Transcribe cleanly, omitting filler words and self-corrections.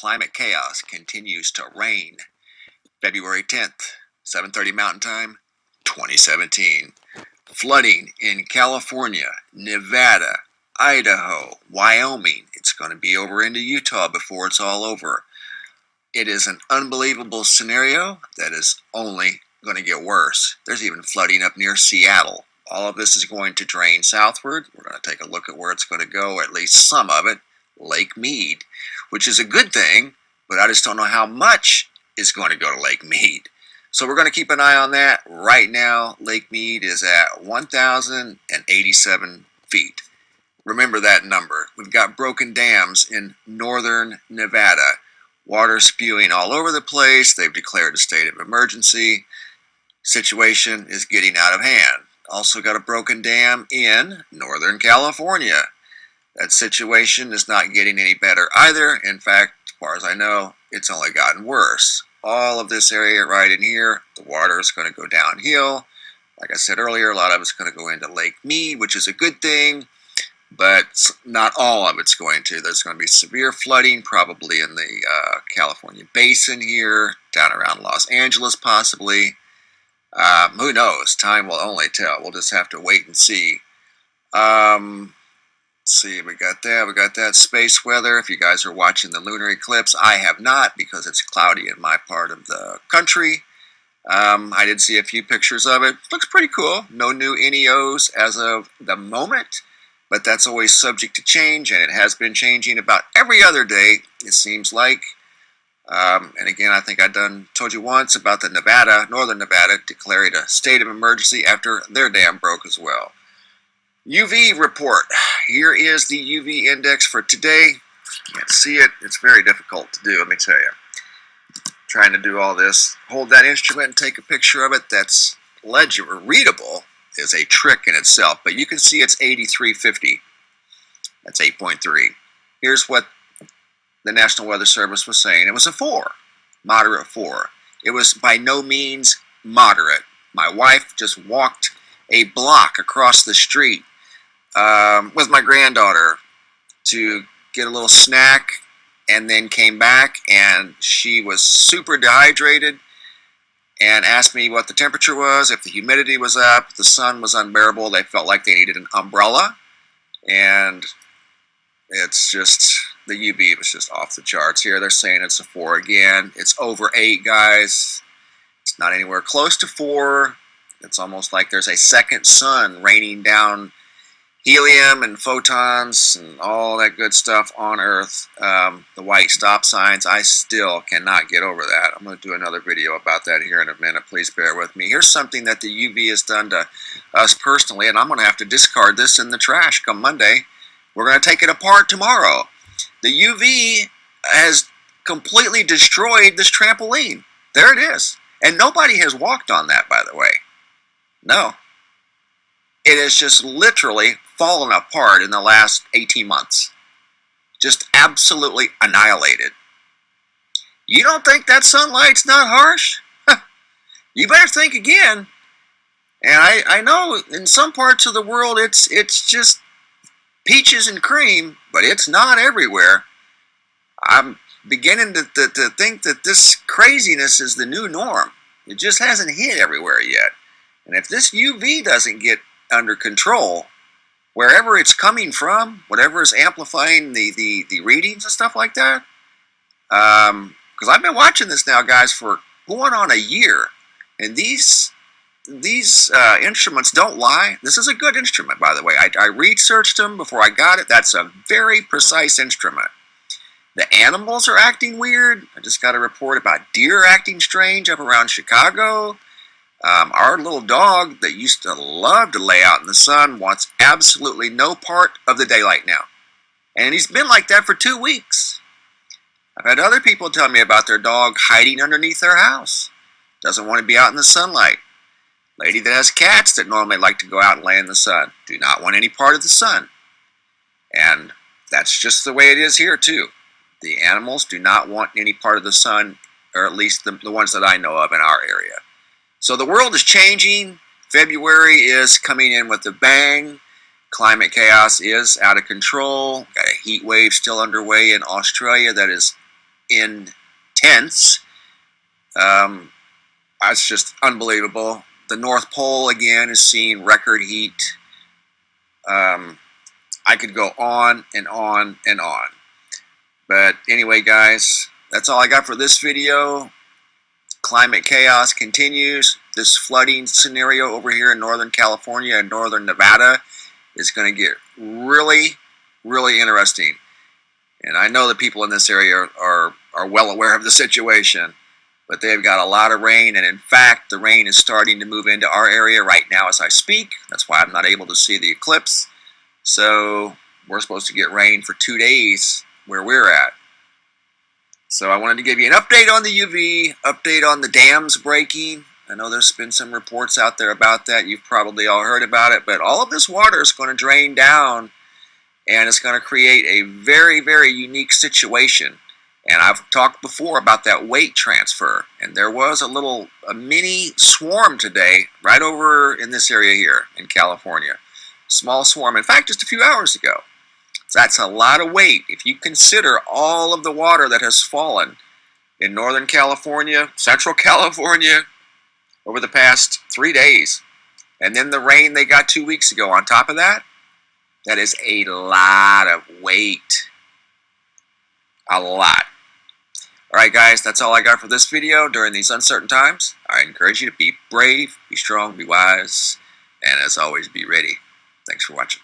climate chaos continues to reign. February 10th, 7:30 Mountain Time, 2017. Flooding in California, Nevada, Idaho, Wyoming. It's going to be over into Utah before it's all over. It is an unbelievable scenario that is only going to get worse. There's even flooding up near Seattle. All of this is going to drain southward. We're going to take a look at where it's going to go, at least some of it, Lake Mead, which is a good thing, but I just don't know how much is going to go to Lake Mead. So we're going to keep an eye on that. Right now, Lake Mead is at 1,087 feet. Remember that number. We've got broken dams in northern Nevada. Water spewing all over the place. They've declared a state of emergency. Situation is getting out of hand. Also got a broken dam in northern California. That situation is not getting any better either. In fact, as far as I know, it's only gotten worse. All of this area right in here, the water is going to go downhill. Like I said earlier, a lot of it's going to go into Lake Mead, which is a good thing, but not all of it's going to. There's going to be severe flooding, probably in the California basin here, down around Los Angeles possibly. Who knows? Time will only tell. We'll just have to wait and see. Let's see, we got that space weather. If you guys are watching the lunar eclipse, I have not because it's cloudy in my part of the country. I did see a few pictures of it. Looks pretty cool. No new NEOs as of the moment, but that's always subject to change, and it has been changing about every other day, it seems like. And again, I think I told you once about the northern Nevada, declaring a state of emergency after their dam broke as well. UV report. Here is the UV index for today. You can't see it. It's very difficult to do, let me tell you. Trying to do all this. Hold that instrument and take a picture of it. That's legible. Readable is a trick in itself, but you can see it's 8350. That's 8.3. Here's what the National Weather Service was saying. It was a 4, moderate 4. It was by no means moderate. My wife just walked a block across the street with my granddaughter to get a little snack, and then came back, and she was super dehydrated and asked me what the temperature was, if the humidity was up, the sun was unbearable. They felt like they needed an umbrella, and it's just, the UV was just off the charts here. They're saying it's a 4 again. It's over 8, guys. It's not anywhere close to 4. It's almost like there's a second sun raining down helium and photons and all that good stuff on Earth. The white stop signs, I still cannot get over that. I'm going to do another video about that here in a minute. Please bear with me. Here's something that the UV has done to us personally, and I'm going to have to discard this in the trash come Monday. We're going to take it apart tomorrow. The UV has completely destroyed this trampoline. There it is. And nobody has walked on that, by the way. No. It has just literally fallen apart in the last 18 months. Just absolutely annihilated. You don't think that sunlight's not harsh? You better think again. And I know in some parts of the world it's just peaches and cream, but it's not everywhere. I'm beginning to think that this craziness is the new norm. It just hasn't hit everywhere yet. And if this UV doesn't get under control, wherever it's coming from, whatever is amplifying the readings and stuff like that, because I've been watching this now, guys, for going on a year, and these instruments don't lie. This is a good instrument, by the way. I researched them before I got it. That's a very precise instrument. The animals are acting weird. I just got a report about deer acting strange up around Chicago. Our little dog that used to love to lay out in the sun wants absolutely no part of the daylight now. And he's been like that for 2 weeks. I've had other people tell me about their dog hiding underneath their house. Doesn't want to be out in the sunlight. Lady that has cats that normally like to go out and lay in the sun do not want any part of the sun. And that's just the way it is here too. The animals do not want any part of the sun, or at least the ones that I know of in our area. So the world is changing. February is coming in with a bang. Climate chaos is out of control. Got a heat wave still underway in Australia that is intense. It's just unbelievable. The North Pole again is seeing record heat. I could go on and on and on. But anyway, guys, that's all I got for this video. Climate chaos continues. This flooding scenario over here in Northern California and Northern Nevada is going to get really, really interesting. And I know the people in this area are well aware of the situation, but they've got a lot of rain. And in fact, the rain is starting to move into our area right now as I speak. That's why I'm not able to see the eclipse. So we're supposed to get rain for 2 days where we're at. So I wanted to give you an update on the UV, update on the dams breaking. I know there's been some reports out there about that. You've probably all heard about it. But all of this water is going to drain down, and it's going to create a very, very unique situation. And I've talked before about that weight transfer. And there was a mini swarm today right over in this area here in California. Small swarm. In fact, just a few hours ago. So that's a lot of weight. If you consider all of the water that has fallen in Northern California, Central California, over the past 3 days, and then the rain they got 2 weeks ago on top of that, that is a lot of weight. A lot. Alright guys, that's all I got for this video during these uncertain times. I encourage you to be brave, be strong, be wise, and as always, be ready. Thanks for watching.